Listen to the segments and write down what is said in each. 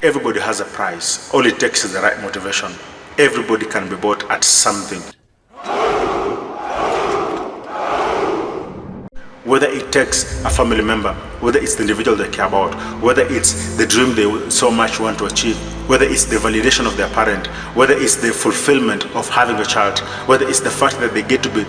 Everybody has a price. All it takes is the right motivation. Everybody can be bought at something. Whether it takes a family member, whether it's the individual they care about, whether it's the dream they so much want to achieve, whether it's the validation of their parent, whether it's the fulfillment of having a child, whether it's the fact that they get to be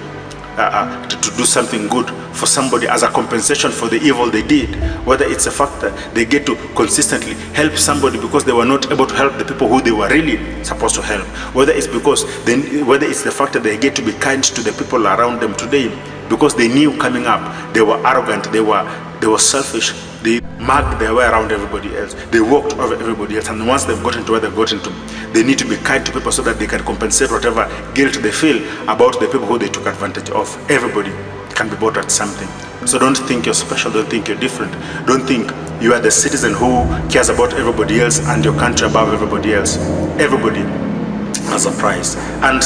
to do something good for somebody as a compensation for the evil they did, whether it's the fact that they get to consistently help somebody because they were not able to help the people who they were really supposed to help, whether it's whether it's the fact that they get to be kind to the people around them today because they knew coming up they were arrogant, they were selfish, they marked their way around everybody else, they walked over everybody else, and once they've gotten to where they've gotten to, they need to be kind to people so that they can compensate whatever guilt they feel about the people who they took advantage of. Everybody can be bought at something. So don't think you're special, don't think you're different, don't think you are the citizen who cares about everybody else and your country above everybody else. Everybody has a price. And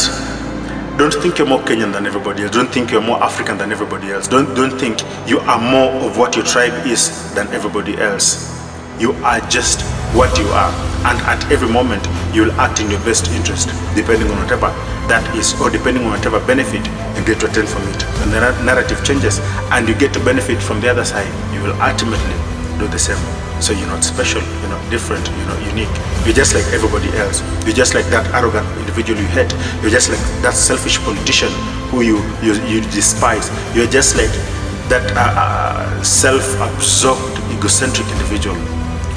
don't think you're more Kenyan than everybody else. Don't think you're more African than everybody else. Don't think you are more of what your tribe is than everybody else. You are just what you are, and at every moment you will act in your best interest, depending on whatever that is, or depending on whatever benefit you get to attain from it. When the narrative changes and you get to benefit from the other side, you will ultimately do the same. So you're not special, you're not different, you're not unique. You're just like everybody else. You're just like that arrogant individual you hate. You're just like that selfish politician who you despise. You're just like that self-absorbed, egocentric individual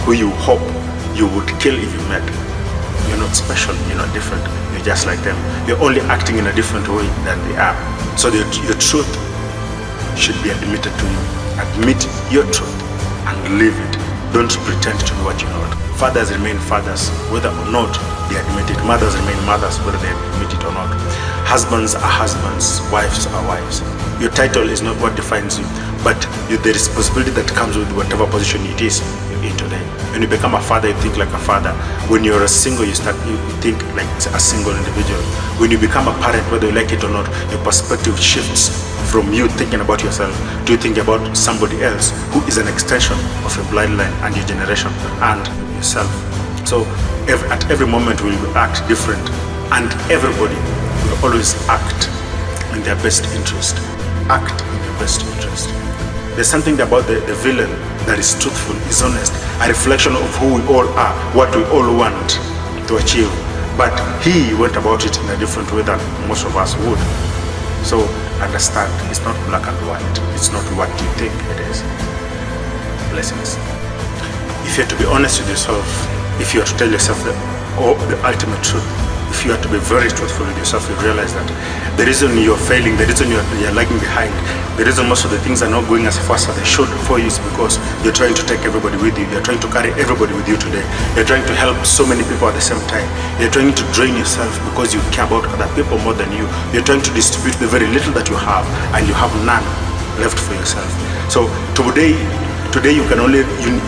who you hope you would kill if you met. You're not special, you're not different. You're just like them. You're only acting in a different way than they are. So your truth should be admitted to you. Admit your truth and live it. Don't pretend to be what you're not. Fathers remain fathers, whether or not they admit it. Mothers remain mothers, whether they admit it or not. Husbands are husbands, wives are wives. Your title is not what defines you, but the responsibility that comes with whatever position it is you're in today. When you become a father, you think like a father. When you're a single, you think like a single individual. When you become a parent, whether you like it or not, your perspective shifts from you thinking about yourself to thinking about somebody else who is an extension of your bloodline and your generation and yourself. So at every moment we will act different, and everybody will always act in their best interest. Act in your best interest. There's something about the villain that is truthful, is honest, a reflection of who we all are, what we all want to achieve. But he went about it in a different way than most of us would. So understand, it's not black and white. It's not what you think it is. Blessings. If you are to be honest with yourself, if you are to tell yourself the ultimate truth, if you are to be very truthful with yourself, you realize that the reason you're failing, the reason you're lagging behind, the reason most of the things are not going as fast as they should for you is because you're trying to take everybody with you. You're trying to carry everybody with you today. You're trying to help so many people at the same time. You're trying to drain yourself because you care about other people more than you. You're trying to distribute the very little that you have, and you have none left for yourself. So today you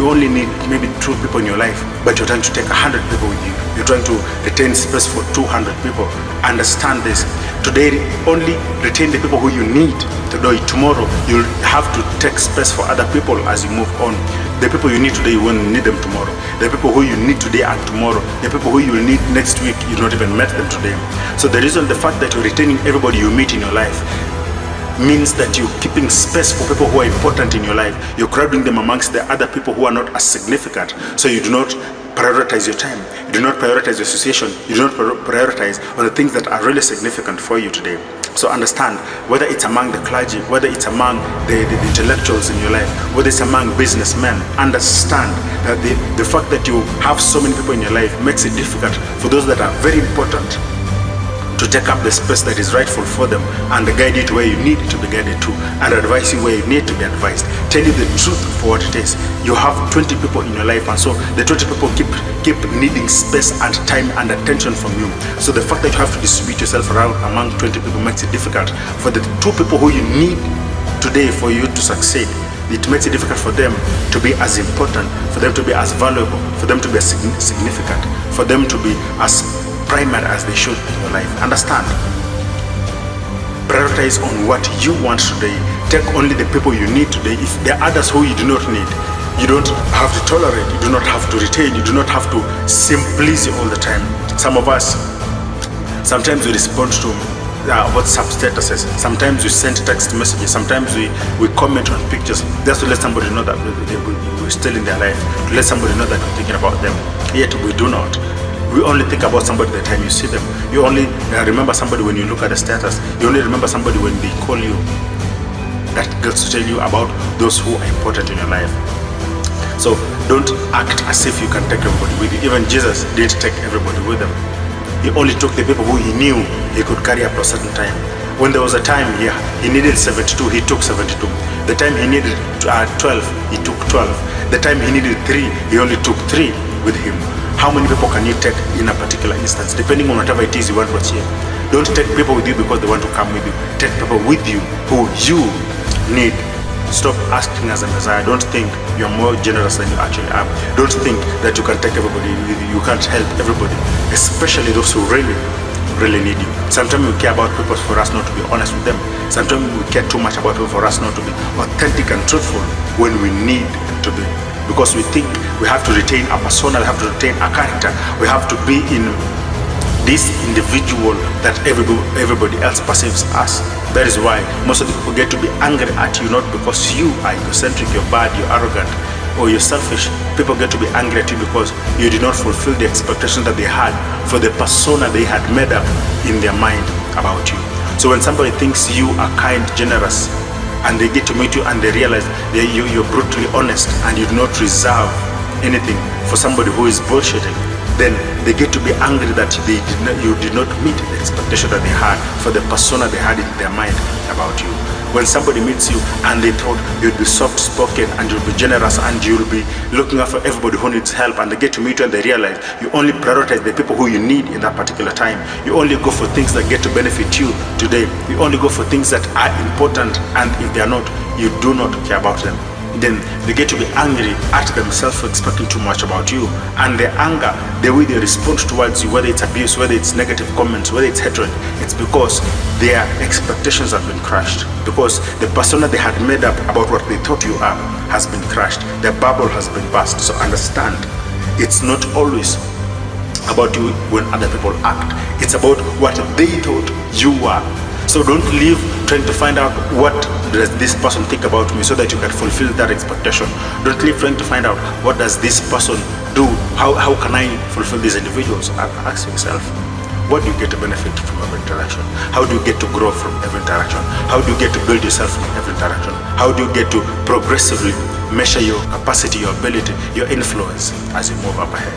only need maybe 2 people in your life, but you're trying to take 100 people with you. You're trying to retain space for 200 people. Understand this. Today, only retain the people who you need today. Tomorrow, you'll have to take space for other people as you move on. The people you need today, you won't need them tomorrow. The people who you need today and tomorrow, the people who you will need next week, you've not even met them today. So the fact that you're retaining everybody you meet in your life means that you're keeping space for people who are important in your life. You're crowding them amongst the other people who are not as significant. So you do not prioritize your time. You do not prioritize your association. You do not prioritize on the things that are really significant for you today. So understand, whether it's among the clergy, whether it's among the intellectuals in your life, whether it's among businessmen, understand that the fact that you have so many people in your life makes it difficult for those that are very important to take up the space that is rightful for them, and guide you to where you need to be guided to, and advise you where you need to be advised. Tell you the truth for what it is. You have 20 people in your life, and so the 20 people keep needing space and time and attention from you. So the fact that you have to distribute yourself around among 20 people makes it difficult for the 2 people who you need today for you to succeed. It makes it difficult for them to be as important, for them to be as valuable, for them to be as significant, for them to be as primary as they should in your life. Understand. Prioritize on what you want today. Take only the people you need today. If there are others who you do not need, You don't have to tolerate, you do not have to retain, you do not have to seem pleasing all the time. Some of us, sometimes we respond to WhatsApp statuses, sometimes we send text messages, sometimes we comment on pictures just to let somebody know that we're still in their life, to let somebody know that we're thinking about them. Yet we do not. We only think about somebody the time you see them. You only remember somebody when you look at the status. You only remember somebody when they call you. That gets to tell you about those who are important in your life. So don't act as if you can take everybody with you. Even Jesus didn't take everybody with him. He only took the people who he knew he could carry up to a certain time. When there was a time he needed 72, he took 72. The time he needed 12, he took 12. The time he needed 3, he only took 3 with him. How many people can you take in a particular instance, depending on whatever it is you want to achieve? Don't take people with you because they want to come with you. Take people with you who you need. Stop asking as a Messiah. Don't think you're more generous than you actually are. Don't think that you can take everybody with you. You can't help everybody, especially those who really need you. Sometimes we care about people for us not to be honest with them. Sometimes we care too much about people for us not to be authentic and truthful when we need to be. Because we think we have to retain a persona, we have to retain a character, we have to be in this individual that everybody else perceives us. That is why most of the people get to be angry at you, not because you are egocentric, you're bad, you're arrogant, or you're selfish. People get to be angry at you because you did not fulfill the expectation that they had for the persona they had made up in their mind about you. So when somebody thinks you are kind, generous, and they get to meet you and they realize that you're brutally honest and you do not reserve anything for somebody who is bullshitting, then they get to be angry that you did not meet the expectation that they had for the persona they had in their mind about you. When somebody meets you and they thought you'd be soft-spoken and you'll be generous and you'll be looking out for everybody who needs help, and they get to meet you and they realize you only prioritize the people who you need in that particular time. You only go for things that get to benefit you today. You only go for things that are important, and if they are not, you do not care about them. Then they get to be angry at themselves for expecting too much about you. And their anger, the way they respond towards you, whether it's abuse, whether it's negative comments, whether it's hatred, it's because their expectations have been crushed. Because the persona they had made up about what they thought you are has been crushed. Their bubble has been burst. So understand, it's not always about you when other people act. It's about what they thought you were. So don't live trying to find out what does this person think about me so that you can fulfill that expectation. Don't live trying to find out what does this person do, how can I fulfill these individuals. Ask yourself, what do you get to benefit from every interaction? How do you get to grow from every interaction? How do you get to build yourself from every interaction? How do you get to progressively measure your capacity, your ability, your influence as you move up ahead?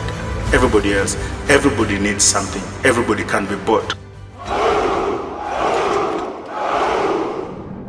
Everybody else, everybody needs something. Everybody can be bought.